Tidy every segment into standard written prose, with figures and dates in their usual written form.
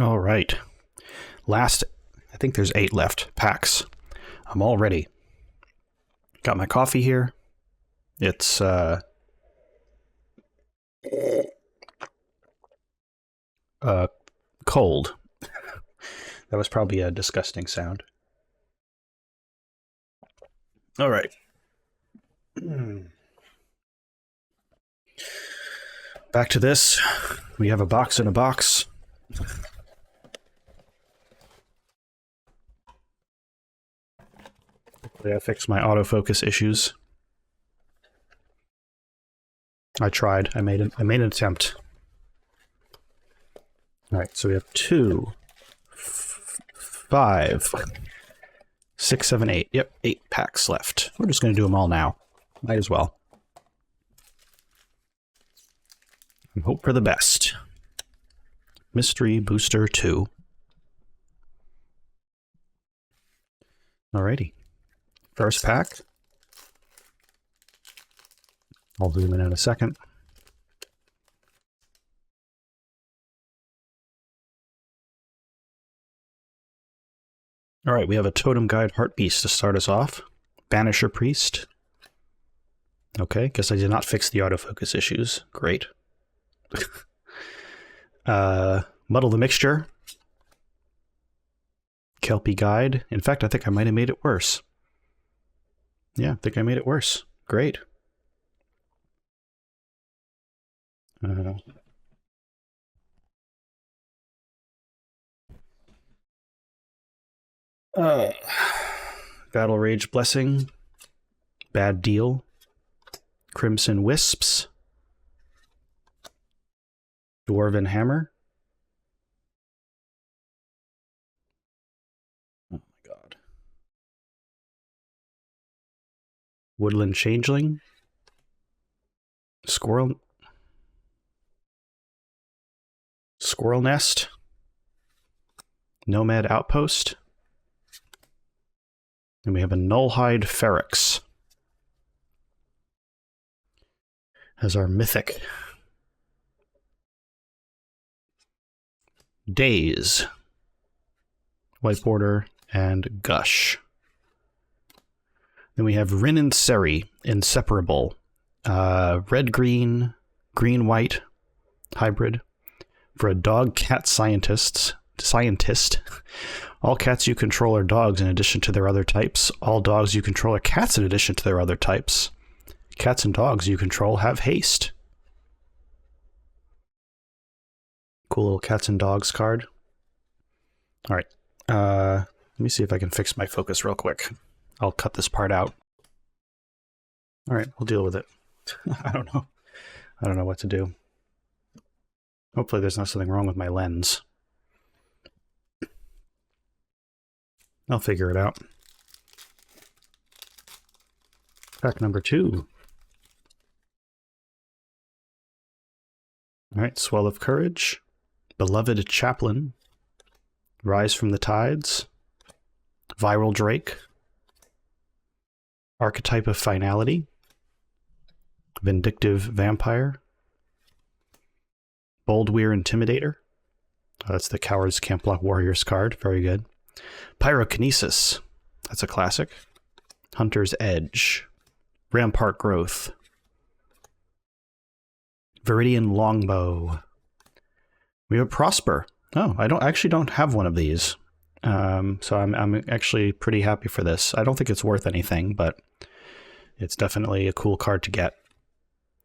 All right. Last, I think there's 8 left, packs. I'm all ready. Got my coffee here. It's, cold. That was probably a disgusting sound. All right. Back to this. We have a box in a box. Hopefully I fixed my autofocus issues. I tried. I made an attempt. All right, so we have 2, 5, 6, 7, 8. Yep, 8 packs left. We're just going to do them all now. Might as well. And hope for the best. Mystery Booster 2. Alrighty. First pack. I'll zoom in a second. Alright, we have a Totem Guide Heartbeast to start us off. Banisher Priest. Okay, guess I did not fix the autofocus issues. Great. Muddle the Mixture. Kelpie Guide. In fact, I think I might have made it worse. Yeah, I think I made it worse. Great. Battle Rage Blessing. Bad Deal. Crimson Wisps. Dwarven Hammer. Oh my god. Woodland Changeling. Squirrel Nest. Nomad Outpost. And we have a Nullhide Ferox as our mythic. Daze. White Border and Gush. Then we have Rin and Seri, Inseparable. Red-green, green-white hybrid. For a dog-cat scientist. All cats you control are dogs in addition to their other types. All dogs you control are cats in addition to their other types. Cats and dogs you control have haste. Cool little cats and dogs card. All right. Let me see if I can fix my focus real quick. I'll cut this part out. All right, we'll deal with it. I don't know. I don't know what to do. Hopefully there's not something wrong with my lens. I'll figure it out. Pack number 2. All right, Swell of Courage. Beloved Chaplain. Rise from the Tides. Viral Drake. Archetype of Finality. Vindictive Vampire. Boldweir Intimidator. Oh, that's the Cowards Can't Block Warriors card. Very good. Pyrokinesis. That's a classic. Hunter's Edge. Rampart Growth. Viridian Longbow. We have Prosper. Oh, I actually don't have one of these. So I'm actually pretty happy for this. I don't think it's worth anything, but it's definitely a cool card to get.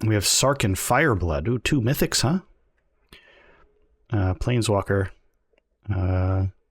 We have Sarkin Fireblood. Ooh, 2 mythics, huh? Planeswalker.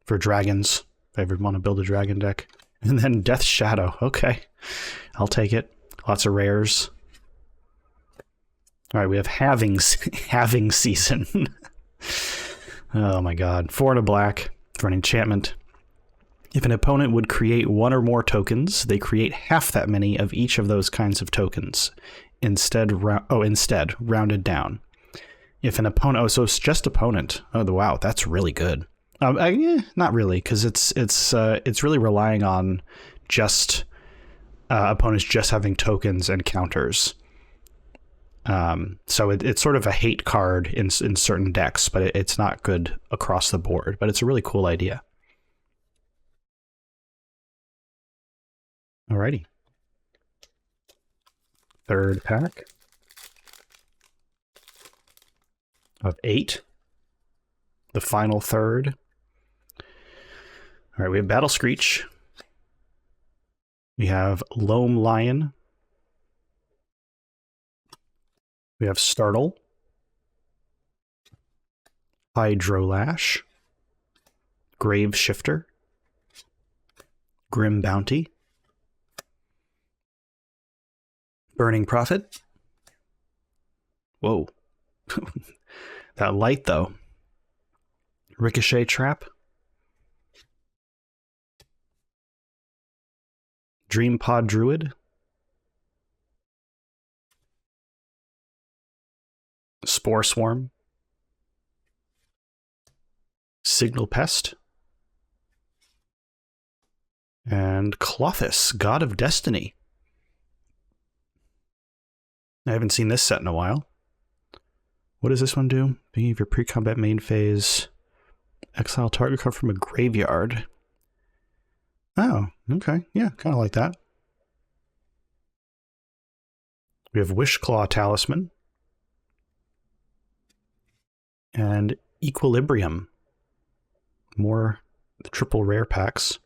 For dragons. If I ever want to build a dragon deck. And then Death Shadow. Okay. I'll take it. Lots of rares. Alright, we have Halving Season. Oh my god. 4 and a black for an enchantment. If an opponent would create 1 or more tokens, they create half that many of each of those kinds of tokens. Instead rounded down. If an opponent... Oh, so it's just opponent. Oh, wow. That's really good. Not really, because it's really relying on just opponents just having tokens and counters. So it's sort of a hate card in certain decks, but it's not good across the board. But it's a really cool idea. Alrighty. Third pack of 8. The final third. All right, we have Battle Screech. We have Loam Lion. We have Startle. Hydrolash. Grave Shifter. Grim Bounty. Burning Prophet. Whoa. That light, though. Ricochet Trap. Dream Pod Druid. Spore Swarm. Signal Pest. And Clothis, God of Destiny. I haven't seen this set in a while. What does this one do? Beginning of your pre-combat main phase. Exile target card from a graveyard. Oh, okay. Yeah, kind of like that. We have Wishclaw Talisman. And Equilibrium. More triple rare packs.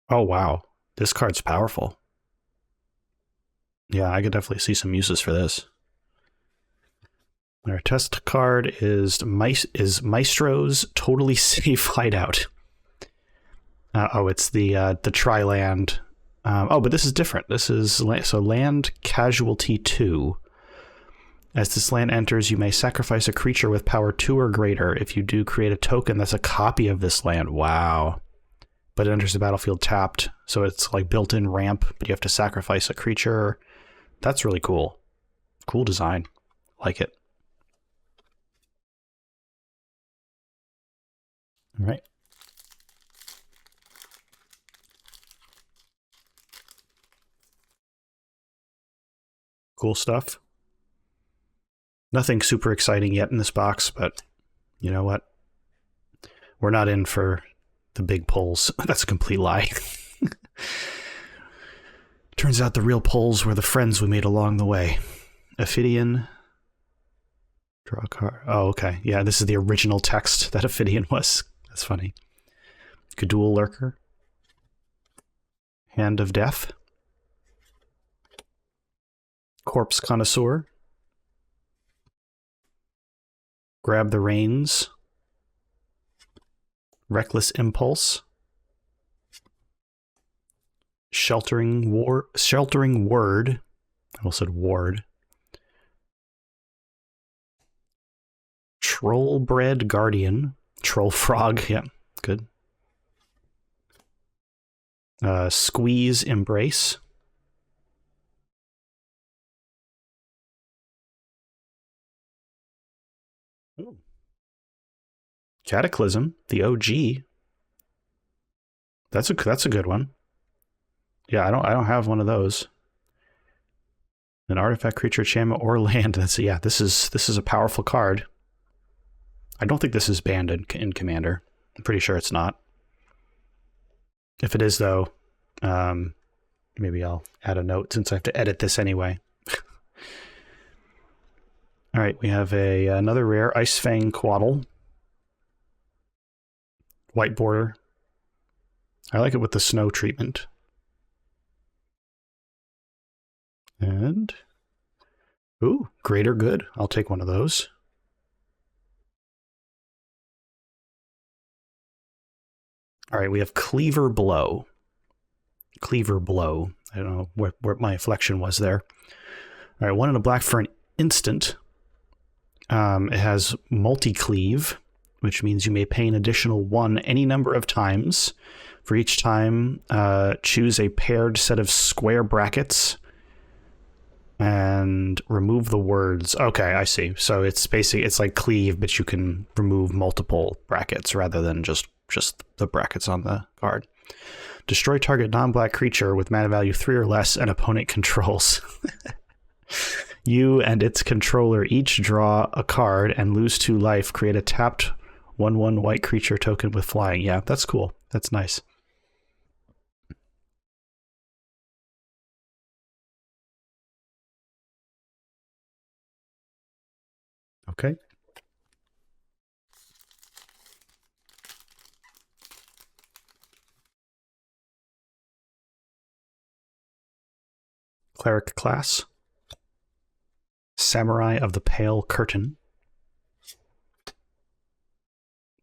Oh, wow. This card's powerful. Yeah, I could definitely see some uses for this. Our test card is Maestro's Totally Safe Hideout. It's the Tri-Land. But this is different. This is Land Casualty 2. As this land enters, you may sacrifice a creature with power 2 or greater. If you do, create a token that's a copy of this land. Wow. But it enters the battlefield tapped, so it's like built-in ramp, but you have to sacrifice a creature. That's really cool. Cool design. Like it. All right. Cool stuff. Nothing super exciting yet in this box, but you know what? We're not in for the big pulls. That's a complete lie. Turns out the real pulls were the friends we made along the way. Ophidian. Draw a card. Oh, okay. Yeah, this is the original text that Ophidian was. That's funny. Gadul Lurker. Hand of Death. Corpse Connoisseur. Grab the Reins. Reckless Impulse. Sheltering Word. I almost said Ward. Trollbred Guardian. Troll Frog. Yeah, good. Squeeze Embrace. Ooh. Cataclysm, the OG. That's a good one. Yeah, I don't have one of those. An artifact, creature, enchantment, or land. This is a powerful card. I don't think this is banned in Commander. I'm pretty sure it's not. If it is, though, maybe I'll add a note since I have to edit this anyway. All right, we have another rare Icefang Quaddle. White border. I like it with the snow treatment. And, ooh, Greater Good. I'll take one of those. All right, we have Cleaver Blow. Cleaver Blow. I don't know where my inflection was there. All right, 1 and a black for an instant. It has multi-cleave, which means you may pay an additional 1 any number of times. For each time, choose a paired set of square brackets and remove the words. Okay, I see. So it's basically, it's like cleave, but you can remove multiple brackets rather than just the brackets on the card. Destroy target non-black creature with mana value 3 or less and opponent controls. You and its controller each draw a card and lose 2 life. Create a tapped 1/1 white creature token with flying. Yeah, that's cool. That's nice. Okay. Cleric class. Samurai of the Pale Curtain.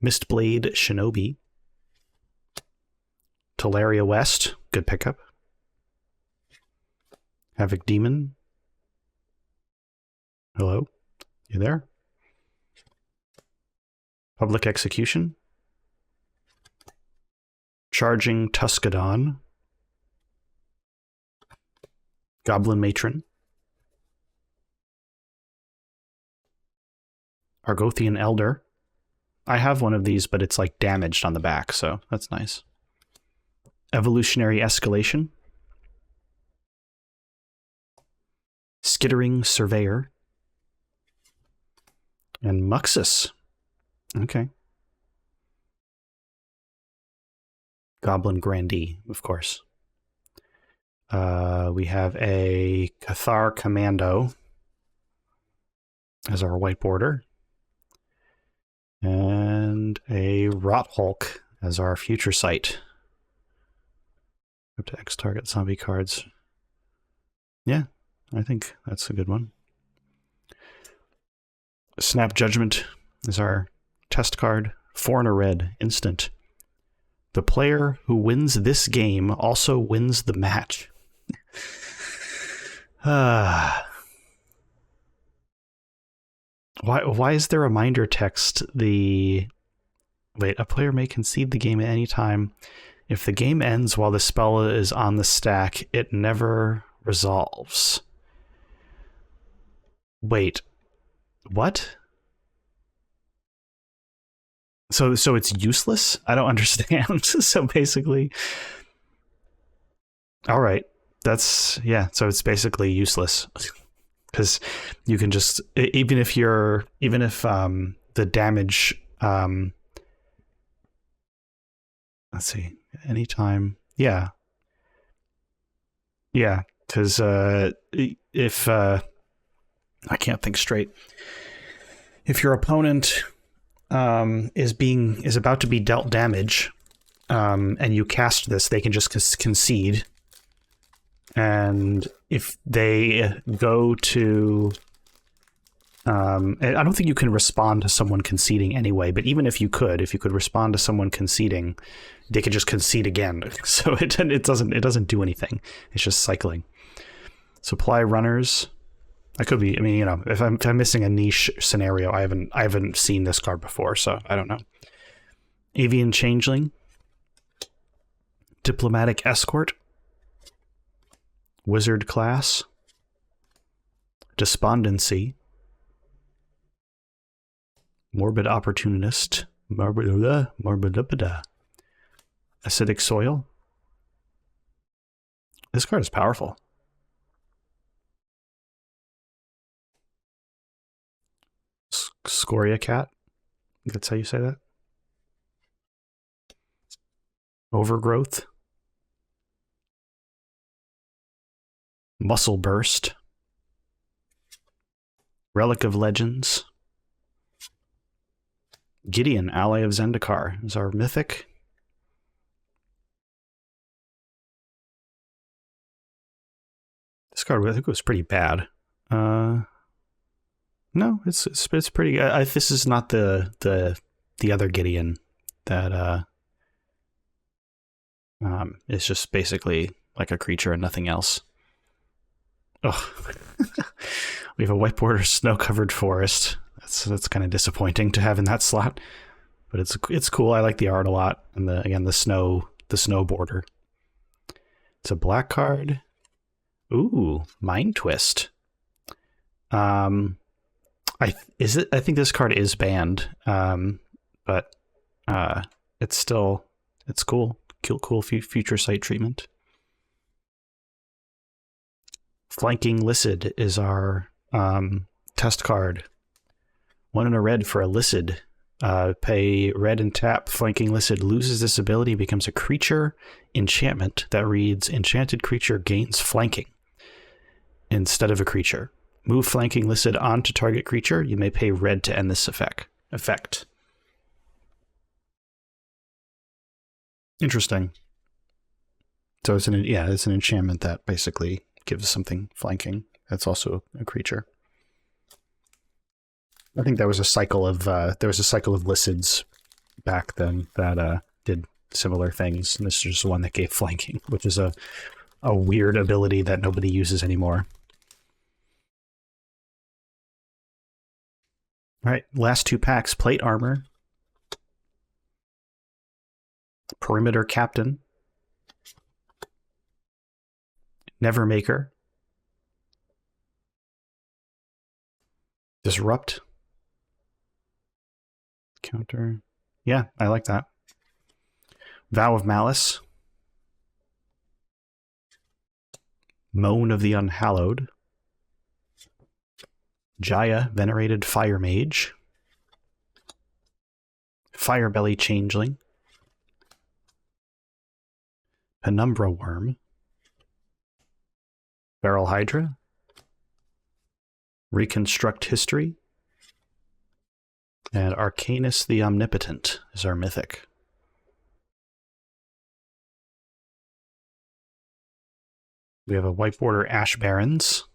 Mistblade Shinobi. Teleria West. Good pickup. Havoc Demon. Hello? You there? Public Execution. Charging Tuscadon. Goblin Matron. Argothian Elder. I have one of these, but it's like damaged on the back, so that's nice. Evolutionary Escalation. Skittering Surveyor. And Muxus. Okay. Goblin Grandee, of course. We have a Cathar Commando as our white border. And a Rot Hulk as our future sight. Up to X target zombie cards. Yeah, I think that's a good one. Snap Judgment is our test card. 4 and a red, instant. The player who wins this game also wins the match. Why is there a reminder text? Wait, a player may concede the game at any time. If the game ends while the spell is on the stack, it never resolves. Wait, what? So it's useless? I don't understand. So basically, all right, yeah. So it's basically useless because you can just even if the damage. Let's see. Anytime. Yeah. Yeah. Because if I can't think straight. If your opponent is about to be dealt damage, and you cast this, they can just concede. And if they go to I don't think you can respond to someone conceding anyway, but even if you could respond to someone conceding, they could just concede again. So it doesn't do anything. It's just cycling. Supply runners. I could be. I mean, you know, if I'm missing a niche scenario, I haven't seen this card before, so I don't know. Avian Changeling. Diplomatic Escort. Wizard class. Despondency. Morbid Opportunist. Morbidipida. Acidic Soil. This card is powerful. Scoria Cat. That's how you say that. Overgrowth. Muscle Burst. Relic of Legends. Gideon, Ally of Zendikar, is our mythic. This card, I think, was pretty bad. No, it's pretty. This is not the other Gideon that it's just basically like a creature and nothing else. Oh, we have a white border snow-covered forest. That's kind of disappointing to have in that slot, but it's cool. I like the art a lot, and the snow border. It's a black card. Ooh, Mind Twist. I think this card is banned, but it's cool. cool future sight treatment. Flanking Lycid is our test card. 1 and a red for a Lycid. Pay red and tap. Flanking Lycid loses this ability, becomes a creature enchantment that reads, enchanted creature gains flanking instead of a creature. Move Flanking Lycid onto target creature. You may pay red to end this effect. Interesting. So it's an enchantment that basically gives something flanking. That's also a creature. I think there was a cycle of Lycids back then that did similar things, and this is just one that gave flanking, which is a weird ability that nobody uses anymore. All right, last 2 packs: Plate Armor, Perimeter Captain, Nevermaker, Disrupt, counter. Yeah, I like that. Vow of Malice, Moan of the Unhallowed, Jaya, Venerated Fire Mage, Firebelly Changeling, Penumbra Worm, Barrel Hydra, Reconstruct History, and Arcanus the Omnipotent is our mythic. We have a white border Ash Barrens,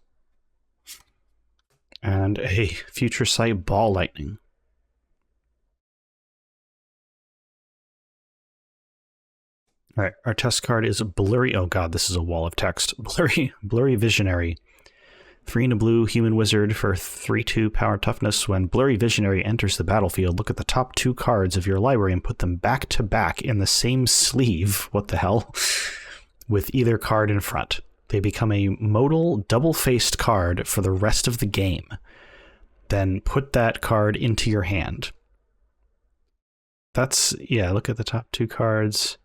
and a Future Sight Ball Lightning. All right, our test card is Blurry. Oh god, this is a wall of text. Blurry Visionary. 3 and a blue human wizard for 3/2 power toughness. When Blurry Visionary enters the battlefield, look at the top 2 cards of your library and put them back to back in the same sleeve. What the hell? With either card in front. They become a modal double-faced card for the rest of the game. Then put that card into your hand. That's, yeah, look at the top 2 cards.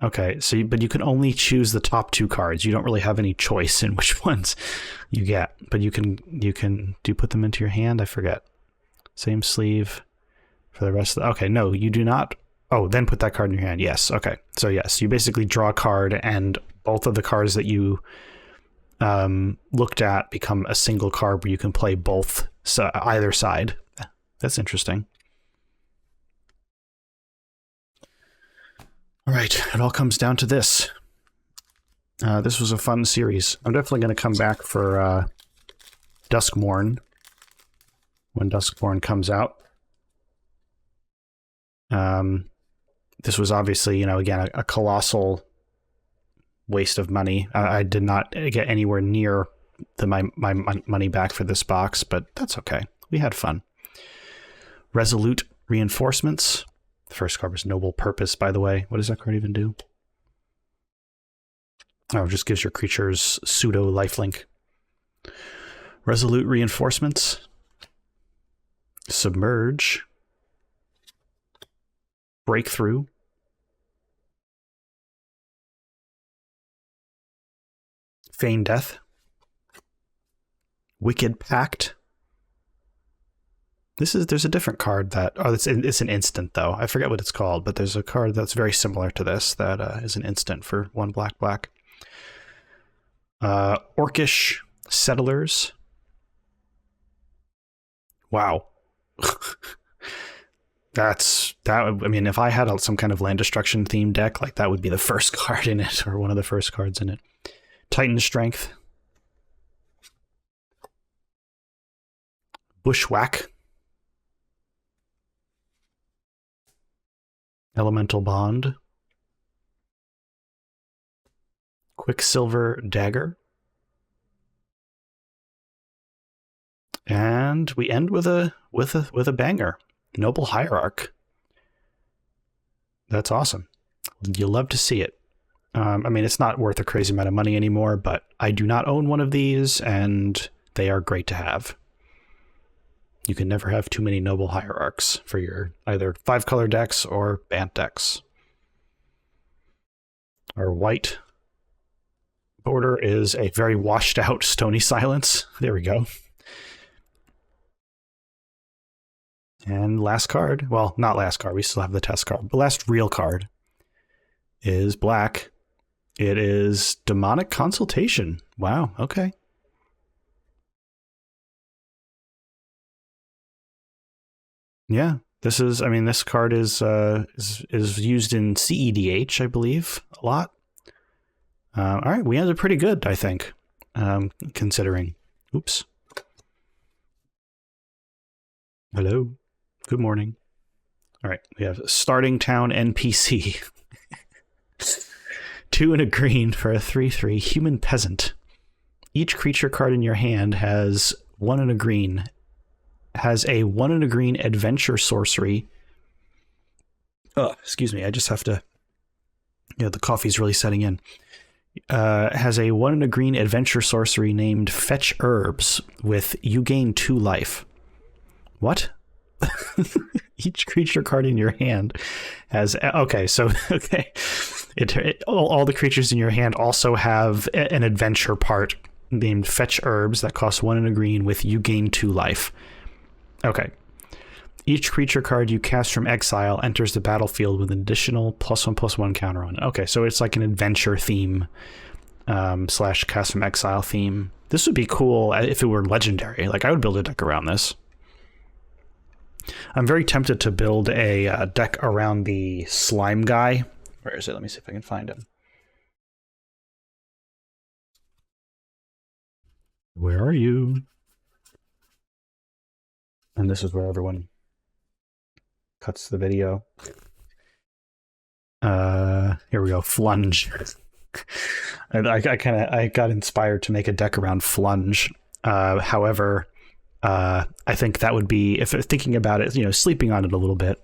Okay, so but you can only choose the top 2 cards. You don't really have any choice in which ones you get. But you can do you put them into your hand? I forget. Same sleeve for the rest of the, okay, no, you do not. Oh, then put that card in your hand. Yes, okay. So yes, you basically draw a card and both of the cards that you looked at become a single card where you can play both, so either side. That's interesting. All right, it all comes down to this. This was a fun series. I'm definitely going to come back for Duskmourn when Duskmourn comes out. This was obviously, again, a colossal waste of money. I did not get anywhere near my money back for this box, but that's okay. We had fun. Resolute Reinforcements. The first card was Noble Purpose, by the way. What does that card even do? Oh, it just gives your creatures pseudo lifelink. Resolute Reinforcements. Submerge. Breakthrough. Feign Death. Wicked Pact. There's a different card that, it's an instant though. I forget what it's called, but there's a card that's very similar to this that is an instant for 1 black. Orcish Settlers. Wow. I mean, if I had some kind of land destruction themed deck, like that would be the first card in it, or one of the first cards in it. Titan Strength. Bushwhack. Elemental Bond. Quicksilver Dagger. And we end with a banger. Noble Hierarch. That's awesome. You'll love to see it. I mean, it's not worth a crazy amount of money anymore, but I do not own one of these, and they are great to have. You can never have too many Noble Hierarchs for your either 5-color decks or Bant decks. Our white border is a very washed out Stony Silence. There we go. And last card, well, not last card, we still have the test card, but last real card is black. It is Demonic Consultation. Wow, okay. Yeah, this is, I mean, this card is used in CEDH, I believe, a lot. All right, we ended pretty good, I think, considering. Oops. Hello. Good morning. All right, we have Starting Town NPC. 2 and a green for a 3/3 human peasant. Each creature card in your hand has 1 and a green. Has a 1 and a green adventure sorcery. Oh, excuse me, I just have to... Yeah, the coffee's really setting in. Has a 1 and a green adventure sorcery named Fetch Herbs with you gain 2 life. What? Each creature card in your hand has... Okay, so... Okay. All the creatures in your hand also have an adventure part named Fetch Herbs that costs 1 and a green with you gain 2 life. Okay. Each creature card you cast from exile enters the battlefield with an additional +1/+1 counter on it. Okay, so it's like an adventure theme / cast from exile theme. This would be cool if it were legendary. Like, I would build a deck around this. I'm very tempted to build a deck around the slime guy. Where is it? Let me see if I can find him. Where are you? And this is where everyone cuts the video. Here we go. Flunge. I got inspired to make a deck around Flunge. However, I think that would be, if thinking about it, you know, sleeping on it a little bit,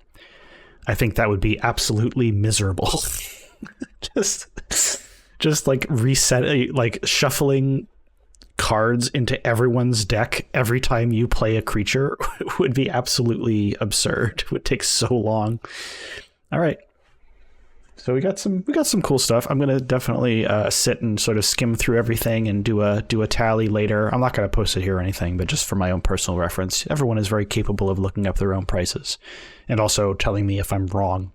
I think that would be absolutely miserable. just like reset, like shuffling cards into everyone's deck every time you play a creature would be absolutely absurd. It would take so long. All right. So we got some cool stuff. I'm gonna definitely sit and sort of skim through everything and do a tally later. I'm not gonna post it here or anything, but just for my own personal reference. Everyone is very capable of looking up their own prices, and also telling me if I'm wrong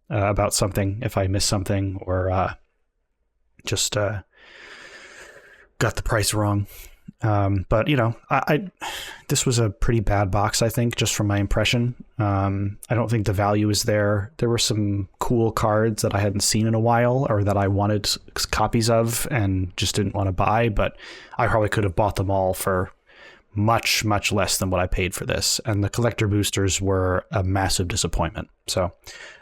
about something, if I missed something, or just got the price wrong. But you know, this was a pretty bad box, I think, just from my impression. I don't think the value is there. There were some cool cards that I hadn't seen in a while, or that I wanted copies of and just didn't want to buy, but I probably could have bought them all for much, much less than what I paid for this. And the collector boosters were a massive disappointment. So,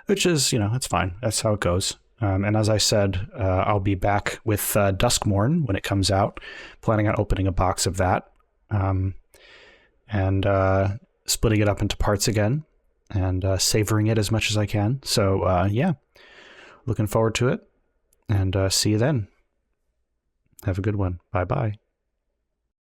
which is, you know, it's fine. That's how it goes. And as I said, I'll be back with Duskmorn when it comes out, planning on opening a box of that, and splitting it up into parts again, and savoring it as much as I can. So yeah, looking forward to it, and see you then. Have a good one. Bye-bye.